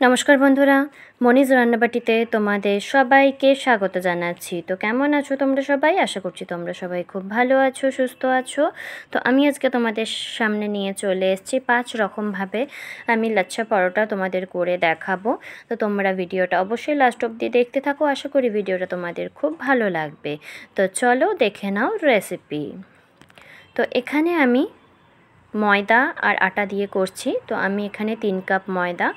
নমস্কার বন্ধুরা, মনিজ রান্নাবাটিতে তোমাদের সবাইকে স্বাগত জানাচ্ছি। তো কেমন আছো তোমরা সবাই? আশা করছি তোমরা সবাই খুব ভালো আছো, সুস্থ আছো। তো আমি আজকে তোমাদের সামনে নিয়ে চলে এসেছি 5 রকমভাবে আমি লাচ্ছা পরোটা তোমাদের করে দেখাবো। তো তোমরা ভিডিওটা অবশ্যই লাস্ট অবধি দেখতে থাকো। আশা করি ভিডিওটা তোমাদের খুব ভালো লাগবে। তো চলো দেখে নাও রেসিপি। তো এখানে আমি ময়দা আর আটা দিয়ে করছি। তো আমি এখানে 3 কাপ ময়দা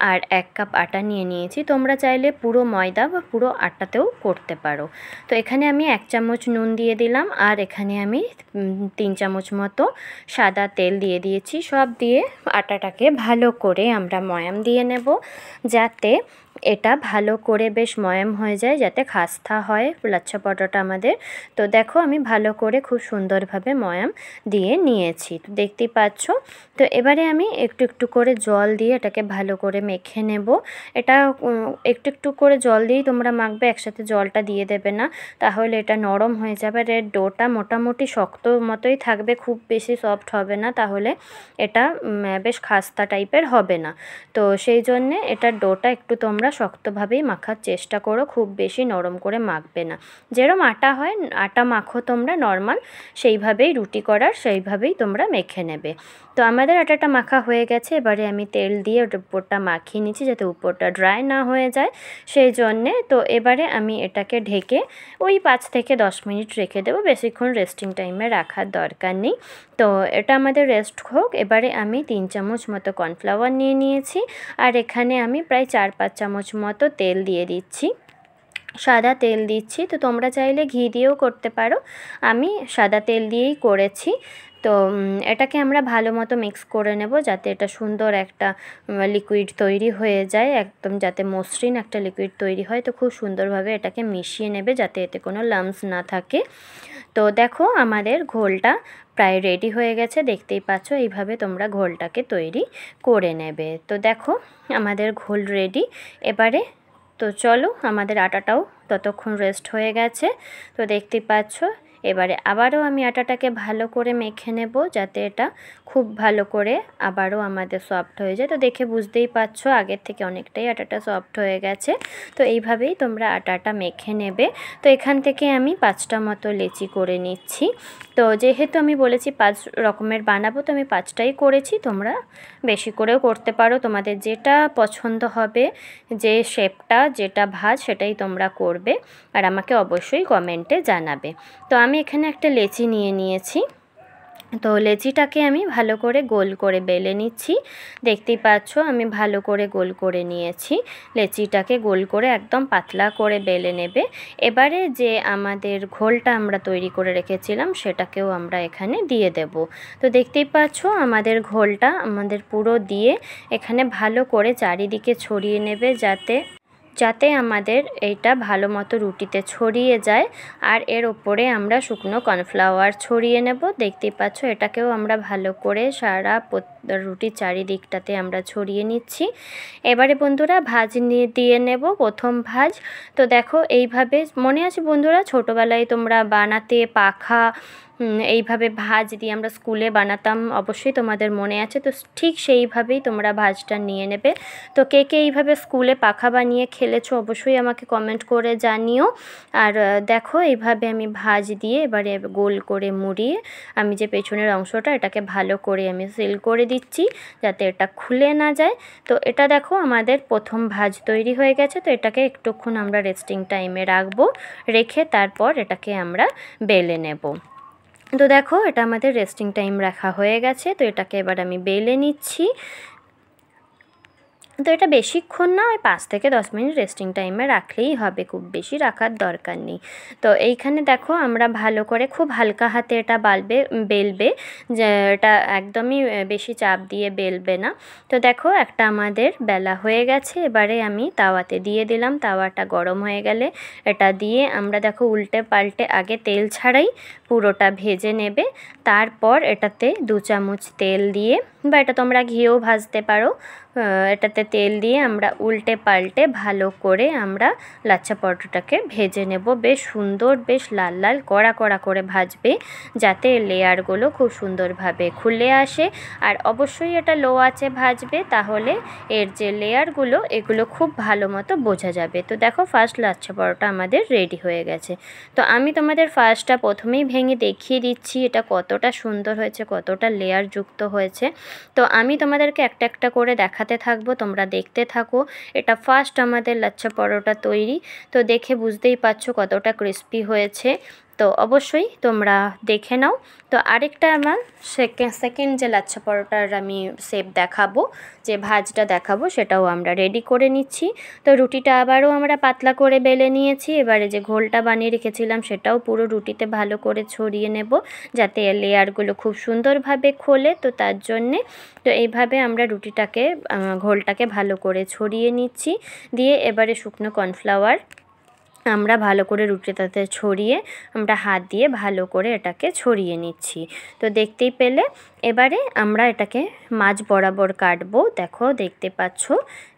আর 1 কাপ আটা নিয়ে নিয়েছি। তোমরা চাইলে পুরো ময়দা বা পুরো আটাতেও করতে পারো। তো এখানে আমি 1 চামচ নুন দিয়ে দিলাম আর এখানে আমি 3 চামচ মতো সাদা তেল দিয়ে দিয়েছি। সব দিয়ে আটাটাকে ভালো করে আমরা ময়াম দিয়ে নেব, যাতে এটা ভালো করে বেশ ময়াম হয়ে যায়, যাতে খাস্তা হয় লাচ্ছা পরোটাটা আমাদের। তো দেখো আমি ভালো করে খুব সুন্দরভাবে ময়াম দিয়ে নিয়েছি, তো দেখতেই পাচ্ছ। তো এবারে আমি একটু একটু করে জল দিয়ে এটাকে ভালো করে মেখে নেব। এটা একটু একটু করে জল দিয়েই তোমরা মাখবে, একসাথে জলটা দিয়ে দেবে না, তাহলে এটা নরম হয়ে যাবে। আর এর ডোটা মোটামুটি শক্ত মতোই থাকবে, খুব বেশি সফট হবে না, তাহলে এটা বেশ খাস্তা টাইপের হবে না। তো সেই জন্যে এটার ডোটা একটু তোমরা শক্তভাবেই মাখার চেষ্টা করো, খুব বেশি নরম করে মাখবে না। যেরকম আটা হয় আটা মাখো তোমরা নর্মাল, সেইভাবেই রুটি করার সেইভাবেই তোমরা মেখে নেবে। তো আমাদের আটাটা মাখা হয়ে গেছে। এবারে আমি তেল দিয়ে ওটার উপরটা মাখিয়ে নিচ্ছি, যাতে উপরটা ড্রাই না হয়ে যায় সেই জন্যে। তো এবারে আমি এটাকে ঢেকে ওই 5 থেকে 10 মিনিট রেখে দেবো, বেশিক্ষণ রেস্টিং টাইমে রাখার দরকার নেই। তো এটা আমাদের রেস্ট হোক। এবারে আমি 3 চামচ মতো কর্নফ্লাওয়ার নিয়ে নিয়েছি আর এখানে আমি প্রায় 4-5 চামচ মতো তেল দিয়ে দিচ্ছি, সাদা তেল দিচ্ছি। তো তোমরা চাইলে ঘি দিয়েও করতে পারো, আমি সাদা তেল দিয়েই করেছি। তো এটাকে আমরা ভালো মতো মিক্স করে নেব, যাতে এটা সুন্দর একটা লিকুইড তৈরি হয়ে যায়, একদম যাতে মসৃণ একটা লিকুইড তৈরি হয়। তো খুব সুন্দরভাবে এটাকে মিশিয়ে নেবে, যাতে এতে কোনো লাম্পস না থাকে। তো দেখো আমাদের ঘোলটা প্রায় রেডি হয়ে গেছে, দেখতেই পাচ্ছ। এইভাবে তোমরা ঘোলটাকে তৈরি করে নেবে। তো দেখো আমাদের ঘোল রেডি। এবারে তো চলো, আমাদের আটাটাও ততক্ষণ রেস্ট হয়ে গেছে। তো দেখতেই পাচ্ছ, এবারে আবারও আমি আটাটাকে ভালো করে মেখে নেব, যাতে এটা খুব ভালো করে আবারও আমাদের সফট হয়ে যায়। তো দেখে বুঝতেই পারছো আগের থেকে অনেকটাই আটাটা সফট হয়ে গেছে। তো এইভাবেই তোমরা আটাটা মেখে নেবে। তো এখান থেকে আমি 5টা মতো লেচি করে নিচ্ছি। তো যেহেতু আমি বলেছি 5 রকমের বানাবো, তো আমি 5টাই করেছি। তোমরা বেশি করেও করতে পারো, তোমাদের যেটা পছন্দ হবে, যে শেপটা যেটা ভাজ সেটাই তোমরা করবে, আর আমাকে অবশ্যই কমেন্টে জানাবে। তো আমি এখানে একটা লেচি নিয়ে নিয়েছি। তো লেচিটাকে আমি ভালো করে গোল করে বেলে নিচ্ছি, দেখতেই পাচ্ছ আমি ভালো করে গোল করে নিয়েছি। লেচিটাকে গোল করে একদম পাতলা করে বেলে নেবে। এবারে যে আমাদের ঘোলটা আমরা তৈরি করে রেখেছিলাম সেটাকেও আমরা এখানে দিয়ে দেব। তো দেখতেই পাচ্ছ আমাদের ঘোলটা আমাদের পুরো দিয়ে এখানে ভালো করে চারিদিকে ছড়িয়ে নেবে, যাতে আমাদের এইটা ভালো মতো রুটিতে ছড়িয়ে যায়। আর এর ওপরে আমরা শুকনো কর্নফ্লাওয়ার ছড়িয়ে নেব, দেখতেই পাচ্ছ। এটাকেও আমরা ভালো করে সারা রুটির চারিদিকটাতে আমরা ছড়িয়ে নিচ্ছি। এবারে বন্ধুরা ভাঁজ দিয়ে নেব, প্রথম ভাঁজ। তো দেখো এইভাবে, মনে আছে বন্ধুরা ছোটোবেলায় তোমরা বানাতে পাখা এইভাবে ভাঁজ দিয়ে আমরা স্কুলে বানাতাম, অবশ্যই তোমাদের মনে আছে। তো ঠিক সেইভাবেই তোমরা ভাঁজটা নিয়ে নেবে। তো কে কে এইভাবে স্কুলে পাখা বানিয়ে খেলেছো অবশ্যই আমাকে কমেন্ট করে জানিও। আর দেখো এইভাবে আমি ভাঁজ দিয়ে এবারে গোল করে মুড়িয়ে আমি যে পেছনের অংশটা এটাকে ভালো করে আমি সিল করে দিচ্ছি, যাতে এটা খুলে না যায়। তো এটা দেখো আমাদের প্রথম ভাঁজ তৈরি হয়ে গেছে। তো এটাকে একটুক্ষণ আমরা রেস্টিং টাইমে রাখবো, রেখে তারপর এটাকে আমরা বেলে নেব। তো দেখো এটা আমাদের রেস্টিং টাইম রাখা হয়ে গেছে। তো এটাকে এবার আমি বেলে নিচ্ছি। তো এটা বেশিক্ষণ না, ওই 5 থেকে 10 মিনিট রেস্টিং টাইমে রাখলেই হবে, খুব বেশি রাখার দরকার নেই। তো এইখানে দেখো আমরা ভালো করে খুব হালকা হাতে এটা বেলবে, যে এটা একদমই বেশি চাপ দিয়ে বেলবে না। তো দেখো একটা আমাদের বেলা হয়ে গেছে। এবারে আমি তাওয়াতে দিয়ে দিলাম, তাওয়াটা গরম হয়ে গেলে এটা দিয়ে আমরা দেখো উল্টে পাল্টে আগে তেল ছাড়াই পুরোটা ভেজে নেবে, তারপর এটাতে 2 চামচ তেল দিয়ে বা এটা তোমরা ঘিও ভাজতে পারো, এটাতে তেল দিয়ে আমরা উল্টে পাল্টে ভালো করে আমরা লাচ্ছা পরোটাটাকে ভেজে নেব। বেশ সুন্দর, বেশ লাল লাল কড়া কড়া করে ভাজবে, যাতে লেয়ারগুলো খুব সুন্দরভাবে খুলে আসে। আর অবশ্যই এটা লো আঁচে ভাজবে, তাহলে এর যে লেয়ারগুলো এগুলো খুব ভালো মতো বোঝা যাবে। তো দেখো ফার্স্ট লাচ্ছা পরোটা আমাদের রেডি হয়ে গেছে। তো আমি তোমাদের ফার্স্টটা প্রথমেই ভেঙে দেখিয়ে দিচ্ছি এটা কতটা সুন্দর হয়েছে, কতটা লেয়ার যুক্ত হয়েছে। তো আমি তোমাদেরকে একটা একটা করে দেখাতে থাকবো, তোমরা দেখতে থাকো। এটা ফার্স্ট আমাদের লাচ্ছা পরোটা তৈরি। তো দেখে বুঝতেই পারছো কতটা ক্রিস্পি হয়েছে। তো অবশ্যই তোমরা দেখে নাও। তো আরেকটা আমার সেকেন্ড যে লাচ্ছা পরোটার আমি শেপ দেখাবো, যে ভাজটা দেখাবো, সেটাও আমরা রেডি করে নিচ্ছি। তো রুটিটা আবারও আমরা পাতলা করে বেলে নিয়েছি। এবারে যে ঘোলটা বানিয়ে রেখেছিলাম সেটাও পুরো রুটিতে ভালো করে ছড়িয়ে নেব, যাতে লেয়ারগুলো খুব সুন্দরভাবে খোলে। তো তার জন্যে তো এইভাবে আমরা রুটিটাকে ঘোলটাকে ভালো করে ছড়িয়ে নিচ্ছি। দিয়ে এবারে শুকনো কর্নফ্লাওয়ার আমরা ভালো করে রুটিটাতে ছড়িয়ে আমরা হাত দিয়ে ভালো করে এটাকে ছড়িয়ে নিচ্ছি। তো দেখতেই পেলে এবারে আমরা এটাকে মাঝ বরাবর কাটবো। দেখো দেখতে পাচ্ছ,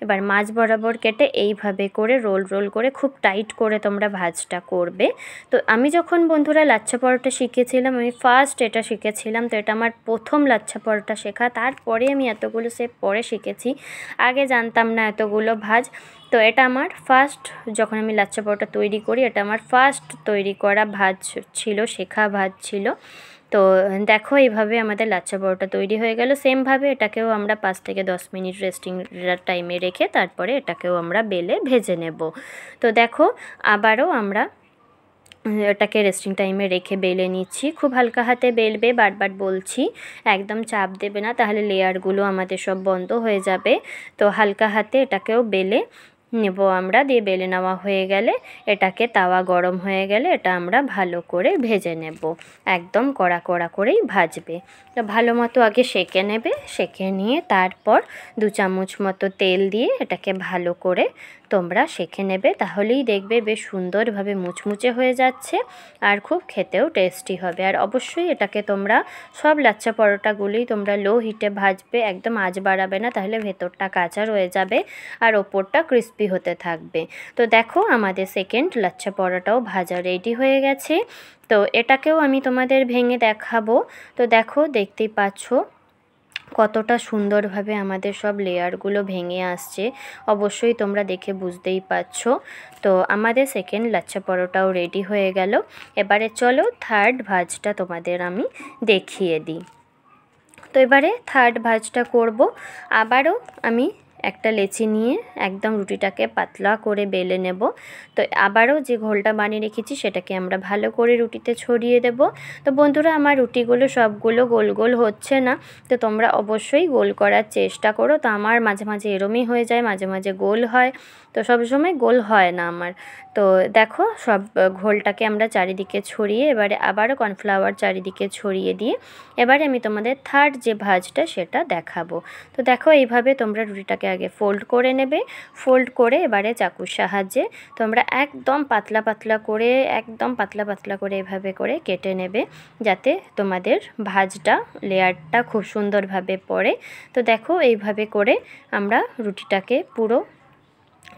এবার মাঝ বরাবর কেটে এইভাবে করে রোল রোল করে খুব টাইট করে তোমরা ভাজটা করবে। তো আমি যখন বন্ধুরা লাচ্ছা পরোটা শিখেছিলাম, আমি ফার্স্ট এটা শিখেছিলাম। তো এটা আমার প্রথম লাচ্ছা পরোটা শেখা, তারপরে আমি এতগুলো শেপ পরে শিখেছি, আগে জানতাম না এতগুলো ভাজ। তো এটা আমার ফার্স্ট, যখন আমি লাচ্ছা পরোটা তৈরি করি, এটা আমার ফার্স্ট তৈরি করা ভাজ ছিল, শেখা ভাজ ছিল। তো দেখো এইভাবে আমাদের লাচ্ছা পরোটা তৈরি হয়ে গেল। সেমভাবে এটাকেও আমরা 5 থেকে 10 মিনিট রেস্টিং টাইমে রেখে তারপরে এটাকেও আমরা বেলে ভেজে নেব। তো দেখো আবারও আমরা এটাকে রেস্টিং টাইমে রেখে বেলে নিচ্ছি। খুব হালকা হাতে বেলবে, বারবার বলছি, একদম চাপ দেবে না, তাহলে লেয়ারগুলো আমাদের সব বন্ধ হয়ে যাবে। তো হালকা হাতে এটাকেও বেলে নেব আমরা। দিয়ে বেলে নেওয়া হয়ে গেলে এটাকে তাওয়া গরম হয়ে গেলে এটা আমরা ভালো করে ভেজে নেব। একদম কড়া কড়া করেই ভাজবে। তো ভালো মতো আগে সেঁকে নেবে, সেঁকে নিয়ে তারপর 2 চামচ মতো তেল দিয়ে এটাকে ভালো করে তোমরা সেঁকে নেবে, তাহলেই দেখবে বেশ সুন্দরভাবে মুচমুচে হয়ে যাচ্ছে আর খুব খেতেও টেস্টি হবে। আর অবশ্যই এটাকে তোমরা সব লাচ্ছা পরোটাগুলোই তোমরা লো হিটে ভাজবে, একদম আঁচ বাড়াবে না, তাহলে ভেতরটা কাঁচা রয়ে যাবে আর ওপরটা ক্রিস্পি হতে থাকবে। তো দেখো আমাদের সেকেন্ড লাচ্ছা পরোটাও ভাজা রেডি হয়ে গেছে। তো এটাকেও আমি তোমাদের ভেঙে দেখাবো। তো দেখো দেখতেই পাচ্ছ কতটা সুন্দরভাবে আমাদের সব লেয়ারগুলো ভেঙে আসছে, অবশ্যই তোমরা দেখে বুঝতেই পারছো। তো আমাদের সেকেন্ড লাচ্ছা পরোটাও রেডি হয়ে গেল। এবারে চলো থার্ড ভাজটা তোমাদের আমি দেখিয়ে দিই। তো এবারে থার্ড ভাজটা করব। আবারও আমি একটা লেচি নিয়ে একদম রুটিটাকে পাতলা করে বেলে নেব। তো আবারও যে ঘোলটা বানিয়ে রেখেছি সেটাকে আমরা ভালো করে রুটিতে ছড়িয়ে দেব। তো বন্ধুরা আমার রুটিগুলো সবগুলো গোল গোল হচ্ছে না, তো তোমরা অবশ্যই গোল করার চেষ্টা করো। তো আমার মাঝে মাঝে এরমই হয়ে যায়, মাঝে মাঝে গোল হয়, তো সবসময় গোল হয় না আমার। তো দেখো সব ঘোলটাকে আমরা চারিদিকে ছড়িয়ে এবারে আবারও কর্নফ্লাওয়ার চারিদিকে ছড়িয়ে দিয়ে এবারে আমি তোমাদের থার্ড যে ভাজটা সেটা দেখাবো। তো দেখো এইভাবে তোমরা রুটিটাকে আগে ফোল্ড করে নেবে। ফোল্ড করে এবারে চাকুর সাহায্যে তোমরা একদম পাতলা পাতলা করে, একদম পাতলা পাতলা করে এভাবে করে কেটে নেবে, যাতে তোমাদের ভাজটা লেয়ারটা খুব সুন্দরভাবে পড়ে। তো দেখো এইভাবে করে আমরা রুটিটাকে পুরো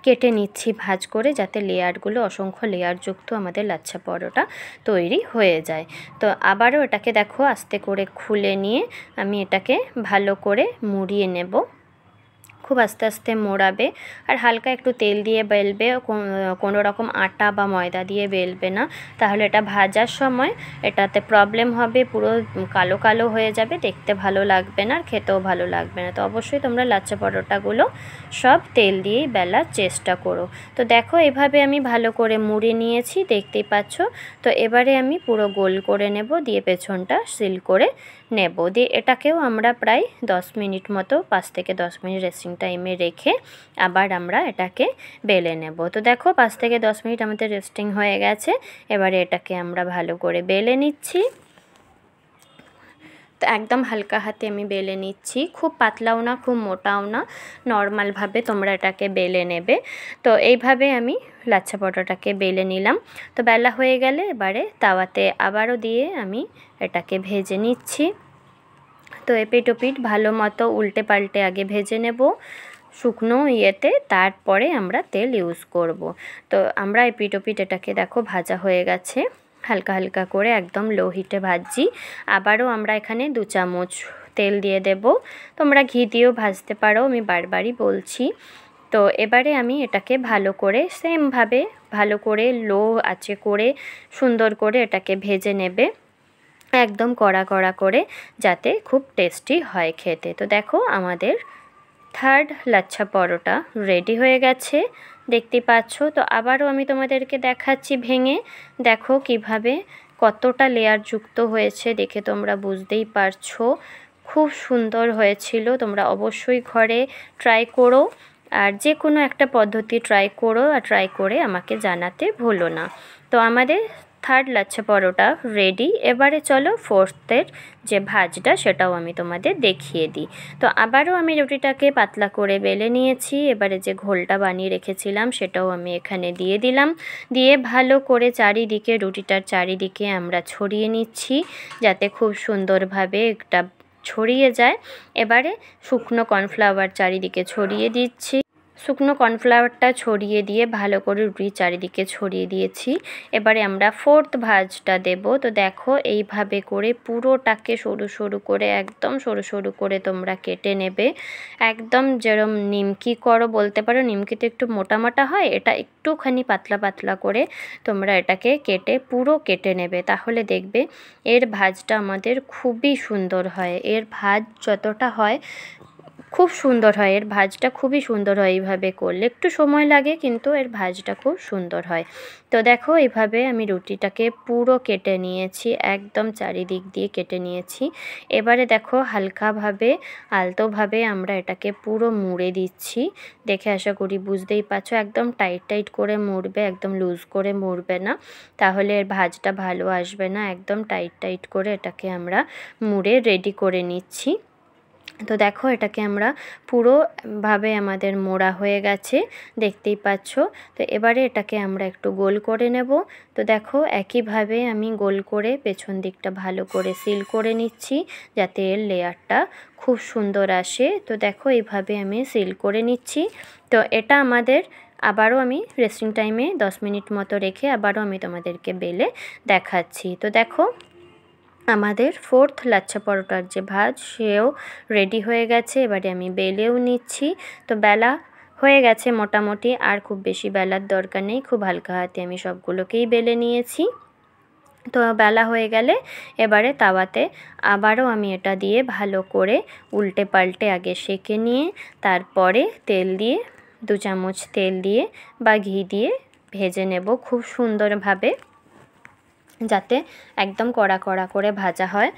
কেটে নিচ্ছি ভাঁজ করে, যাতে লেয়ারগুলো অসংখ্য লেয়ারযুক্ত আমাদের লাচ্ছা পরোটা তৈরি হয়ে যায়। তো আবারও এটাকে দেখো আস্তে করে খুলে নিয়ে আমি এটাকে ভালো করে মুড়িয়ে নেব। খুব আস্তে আস্তে মোড়াবে আর হালকা একটু তেল দিয়ে বেলবে, কোনো রকম আটা বা ময়দা দিয়ে বেলবে না, তাহলে এটা ভাজার সময় এটাতে প্রবলেম হবে, পুরো কালো কালো হয়ে যাবে, দেখতে ভালো লাগবে না আর খেতেও ভালো লাগবে না। তো অবশ্যই তোমরা লাচ্ছা পরোটাগুলো সব তেল দিয়েই বেলার চেষ্টা করো। তো দেখো এভাবে আমি ভালো করে মুড়ে নিয়েছি, দেখতেই পাচ্ছ। তো এবারে আমি পুরো গোল করে নেব, দিয়ে পেছনটা সিল করে নেব। দিয়ে এটাকেও আমরা প্রায় 10 মিনিট মতো, 5 থেকে 10 মিনিট রেস্টিং টাইমে রেখে আবার আমরা এটাকে বেলে নেব। তো দেখো 5 থেকে 10 মিনিট আমাদের রেস্টিং হয়ে গেছে। এবারে এটাকে আমরা ভালো করে বেলে নিচ্ছি। তো একদম হালকা হাতে আমি বেলে নিচ্ছি, খুব পাতলাও না খুব মোটাও না, নর্মালভাবে তোমরা এটাকে বেলে নেবে। তো এইভাবে আমি লাচ্ছা পরোটাটাকে বেলে নিলাম। তো বেলা হয়ে গেলে এবারে তাওয়াতে আবারও দিয়ে আমি এটাকে ভেজে নিচ্ছি। তো এপিট ওপিট ভালো মতো উল্টে পাল্টে আগে ভেজে নেব শুকনো ইয়েতে, তারপরে আমরা তেল ইউজ করব। তো আমরা এপিট ওপিট এটাকে দেখো ভাজা হয়ে গেছে, হালকা হালকা করে একদম লো হিটে ভাজছি। আবারও আমরা এখানে 2 চামচ তেল দিয়ে দেব, তোমরা ঘি দিয়েও ভাজতে পারো, আমি বারবারই বলছি। তো এবারে আমি এটাকে ভালো করে সেমভাবে ভালো করে লো আঁচে করে সুন্দর করে এটাকে ভেজে নেবে, একদম কড়া কড়া করে, যাতে খুব টেস্টি হয় খেতে। তো দেখো আমাদের থার্ড লাচ্ছা পরোটা রেডি হয়ে গেছে, দেখতেই পাচ্ছ। তো আবারও আমি তোমাদেরকে দেখাচ্ছি ভেঙে, দেখো কিভাবে কতটা লেয়ার যুক্ত হয়েছে, দেখে তোমরা বুঝতেই পারছো খুব সুন্দর হয়েছিল। তোমরা অবশ্যই ঘরে ট্রাই করো, আর যে কোনো একটা পদ্ধতি ট্রাই করো, আর ট্রাই করে আমাকে জানাতে ভুলো না। তো আমাদের থার্ড লাচ্ছা পরোটা রেডি। এবারে চলো ফোর্থের যে ভাজটা সেটাও আমি তোমাদের দেখিয়ে দিই। তো আবারও আমি রুটিটাকে পাতলা করে বেলে নিয়েছি, এবারে যে ঘোলটা বানিয়ে রেখেছিলাম সেটাও আমি এখানে দিয়ে দিলাম, দিয়ে ভালো করে চারিদিকে রুটিটার চারিদিকে আমরা ছড়িয়ে নিচ্ছি, যাতে খুব সুন্দরভাবে একটা ছড়িয়ে যায়। এবারে শুকনো কর্নফ্লাওয়ার চারিদিকে ছড়িয়ে দিচ্ছি, শুকনো কর্নফ্লাওয়ারটা ছড়িয়ে দিয়ে ভালো করে রুটির চারিদিকে ছড়িয়ে দিয়েছি। এবারে আমরা ফোর্থ ভাজটা দেব। তো দেখো এইভাবে করে পুরোটাকে সরু সরু করে, একদম সরু সরু করে তোমরা কেটে নেবে, একদম যেরম নিমকি করো বলতে পারো, নিমকি তো একটু মোটা মোটা হয়, এটা একটুখানি পাতলা পাতলা করে তোমরা এটাকে কেটে পুরো কেটে নেবে, তাহলে দেখবে এর ভাজটা আমাদের খুবই সুন্দর হয়। এর ভাজ যতটা হয় খুব সুন্দর হয়, এর ভাজটা খুবই সুন্দর হয়। এইভাবে করলে একটু সময় লাগে, কিন্তু এর ভাজটা খুব সুন্দর হয়। তো দেখো এইভাবে আমি রুটিটাকে পুরো কেটে নিয়েছি, একদম চারিদিক দিয়ে কেটে নিয়েছি। এবারে দেখো হালকাভাবে আলতোভাবে আমরা এটাকে পুরো মুড়ে দিচ্ছি, দেখে আশা করি বুঝতেই পারছো। একদম টাইট টাইট করে মুড়বে, একদম লুজ করে মুড়বে না, তাহলে এর ভাজটা ভালো আসবে না। একদম টাইট টাইট করে এটাকে আমরা মুড়ে রেডি করে নিচ্ছি। তো দেখো এটাকে আমরা পুরোভাবে আমাদের মোড়া হয়ে গেছে, দেখতেই পাচ্ছ। তো এবারে এটাকে আমরা একটু গোল করে নেব। তো দেখো একইভাবে আমি গোল করে পেছন দিকটা ভালো করে সিল করে নিচ্ছি, যাতে এর লেয়ারটা খুব সুন্দর আসে। তো দেখো এইভাবে আমি সিল করে নিচ্ছি। তো এটা আমাদের আবারও আমি রেস্টিং টাইমে 10 মিনিট মতো রেখে আবারও আমি তোমাদেরকে বেলে দেখাচ্ছি। তো দেখো আমাদের ফোর্থ লাচ্ছা পরোটার যে ভাজ সেও রেডি হয়ে গেছে, এবারে আমি বেলেও নিচ্ছি। তো বেলা হয়ে গেছে মোটামুটি, আর খুব বেশি বেলার দরকার নেই, খুব হালকা হাতে আমি সবগুলোকেই বেলে নিয়েছি। তো বেলা হয়ে গেলে এবারে তাওয়াতে আবারও আমি এটা দিয়ে ভালো করে উল্টে পাল্টে আগে সেঁকে নিয়ে, তারপরে তেল দিয়ে 2 চামচ তেল দিয়ে বা ঘি দিয়ে ভেজে নেব খুব সুন্দরভাবে, যাতে একদম কড়া কড়া করে ভাজা হয়।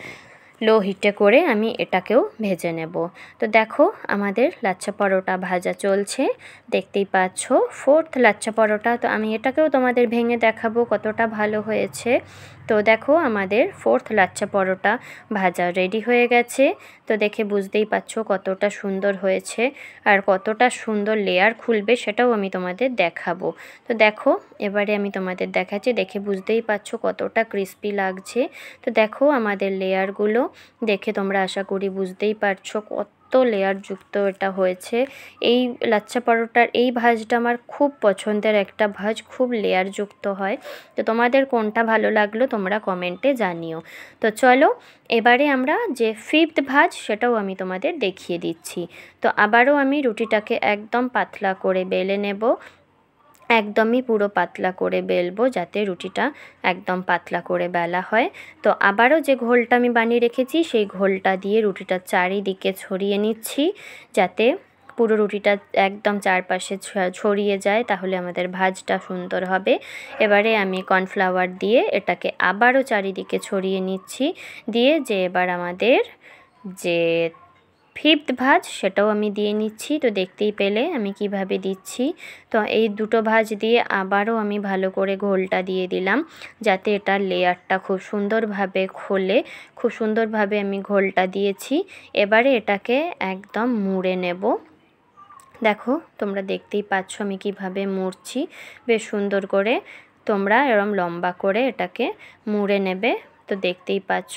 লো হিটে করে আমি এটাকেও ভেজে নেব। তো দেখো আমাদের লাচ্ছা পরোটা ভাজা চলছে, দেখতেই পাচ্ছ ফোর্থ লাচ্ছা পরোটা। তো আমি এটাকেও তোমাদের ভেঙে দেখাবো কতটা ভালো হয়েছে। তো দেখো আমাদের ফোর্থ লাচ্ছা পরোটা ভাজা রেডি হয়ে গেছে। তো দেখে বুঝতেই পারছো কতটা সুন্দর হয়েছে, আর কতটা সুন্দর লেয়ার খুলবে সেটাও আমি তোমাদের দেখাবো। তো দেখো এবারে আমি তোমাদের দেখাচ্ছি, দেখে বুঝতেই পারছো কতটা ক্রিস্পি লাগছে। তো দেখো আমাদের লেয়ারগুলো দেখে তোমরা আশা করি বুঝতেই পারছো কত লেয়ার যুক্ত এটা হয়েছে। এই লাচ্ছা পরোটার এই ভাজটা আমার খুব পছন্দের একটা ভাজ, খুব লেয়ার যুক্ত হয়। তো তোমাদের কোনটা ভালো লাগলো তোমরা কমেন্টে জানিও। তো চলো এবারে আমরা যে ফিফথ ভাজ সেটাও আমি তোমাদের দেখিয়ে দিচ্ছি। তো আবারও আমি রুটিটাকে একদম পাতলা করে বেলে নেব, একদমই পুরো পাতলা করে বেলবো, যাতে রুটিটা একদম পাতলা করে বেলা হয়। তো আবারও যে ঘোলটা আমি বানিয়ে রেখেছি সেই ঘোলটা দিয়ে রুটিটার চারিদিকে ছড়িয়ে নিচ্ছি, যাতে পুরো রুটিটা একদম চারপাশে ছড়িয়ে যায়, তাহলে আমাদের ভাজটা সুন্দর হবে। এবারে আমি কর্নফ্লাওয়ার দিয়ে এটাকে আবারও চারিদিকে ছড়িয়ে নিচ্ছি, দিয়ে যে এবার আমাদের যে ফিফথ ভাঁজ সেটাও আমি দিয়ে নিচ্ছি। তো দেখতেই পেলে আমি কিভাবে দিচ্ছি। তো এই দুটো ভাঁজ দিয়ে আবারও আমি ভালো করে ঘোলটা দিয়ে দিলাম, যাতে এটার লেয়ারটা খুব সুন্দরভাবে খোলে। খুব সুন্দরভাবে আমি ঘোলটা দিয়েছি। এবারে এটাকে একদম মুড়ে নেব। দেখো তোমরা দেখতেই পাচ্ছ আমি কিভাবে মুড়ছি বেশ সুন্দর করে। তোমরা এরম লম্বা করে এটাকে মুড়ে নেবে। তো দেখতেই পাচ্ছ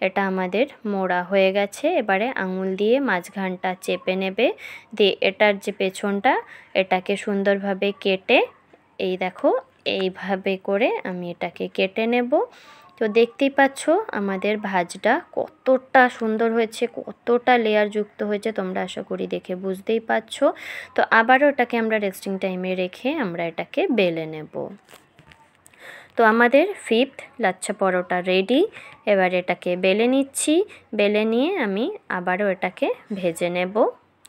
এটা আমাদের মোড়া হয়ে গেছে। এবারে আঙুল দিয়ে মাঝখানটা চেপে নেবে, দিয়ে এটার যে পেছনটা এটাকে সুন্দরভাবে কেটে, এই দেখো এইভাবে করে আমি এটাকে কেটে নেব। তো দেখতেই পাচ্ছ আমাদের ভাজটা কতটা সুন্দর হয়েছে, কতটা লেয়ার যুক্ত হয়েছে, তোমরা আশা করি দেখে বুঝতেই পারছো। তো আবারও এটাকে আমরা রেস্টিং টাইমে রেখে আমরা এটাকে বেলে নেব। তো আমাদের ফিফথ লাচ্ছা পরোটা রেডি। এবার এটাকে বেলে নিচ্ছি। বেলে নিয়ে আমি আবারও এটাকে ভেজে নেব।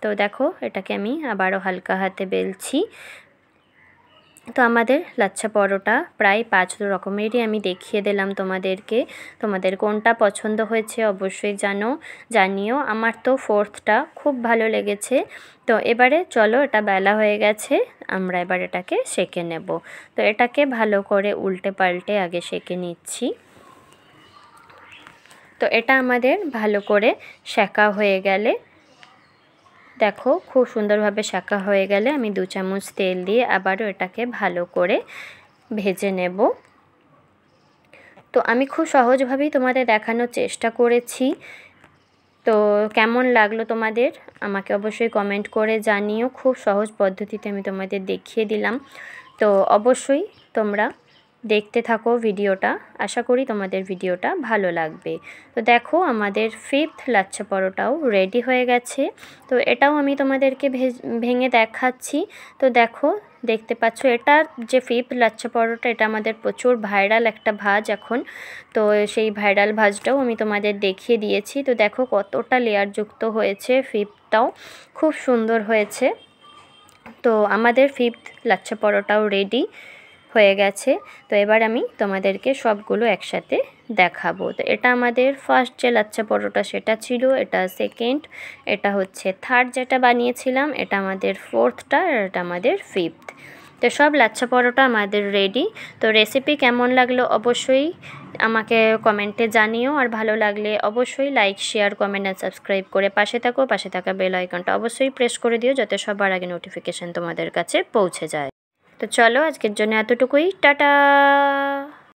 তো দেখো এটাকে আমি আবারও হালকা হাতে বেলছি। তো আমাদের লাচ্ছা পরোটা প্রায় 5 রকমেরই আমি দেখিয়ে দিলাম তোমাদেরকে। তোমাদের কোনটা পছন্দ হয়েছে অবশ্যই জানিও। আমার তো ফোর্থটা খুব ভালো লেগেছে। তো এবারে চলো, এটা বেলা হয়ে গেছে, আমরা এবার এটাকে সেঁকে নেব। তো এটাকে ভালো করে উল্টে পাল্টে আগে সেঁকে নিচ্ছি। তো এটা আমাদের ভালো করে সেঁকা হয়ে গেলে, দেখো খুব সুন্দরভাবে সেঁকা হয়ে গেলে আমি 2 চামচ তেল দিয়ে আবারও এটাকে ভালো করে ভেজে নেব। তো আমি খুব সহজভাবেই তোমাদের দেখানোর চেষ্টা করেছি। তো কেমন লাগলো তোমাদের আমাকে অবশ্যই কমেন্ট করে জানিও। খুব সহজ পদ্ধতিতে আমি তোমাদের দেখিয়ে দিলাম। তো অবশ্যই তোমরা দেখতে থাকো ভিডিওটা, আশা করি তোমাদের ভিডিওটা ভালো লাগবে। তো দেখো আমাদের ফিফথ লাচ্ছা পরোটাও রেডি হয়ে গেছে। তো এটাও আমি তোমাদেরকে ভেঙে দেখাচ্ছি। তো দেখো দেখতে পাচ্ছ এটার যে ফিফথ লাচ্ছা পরোটা, এটা আমাদের প্রচুর ভাইরাল একটা ভাজ এখন। তো সেই ভাইরাল ভাজটাও আমি তোমাদের দেখিয়ে দিয়েছি। তো দেখো কতটা লেয়ার যুক্ত হয়েছে, ফিফথটাও খুব সুন্দর হয়েছে। তো আমাদের ফিফথ লাচ্ছা পরোটাও রেডি হয়ে গেছে। তো এবার আমি তোমাদেরকে সবগুলো একসাথে দেখাবো। তো এটা আমাদের ফার্স্ট যে লাচ্ছা পরোটা সেটা ছিল, এটা সেকেন্ড, এটা হচ্ছে থার্ড যেটা বানিয়েছিলাম, এটা আমাদের ফোর্থটা, আর এটা আমাদের ফিফথ। তো সব লাচ্ছা পরোটা আমাদের রেডি। তো রেসিপি কেমন লাগলো অবশ্যই আমাকে কমেন্টে জানিও। আর ভালো লাগলে অবশ্যই লাইক, শেয়ার, কমেন্ট আর সাবস্ক্রাইব করে পাশে থাকো। পাশে থাকা বেল আইকনটা অবশ্যই প্রেস করে দিও, যাতে সবার আগে নোটিফিকেশান তোমাদের কাছে পৌঁছে যায়। তো চলো আজকের জন্য এতটুকুই, টাটা।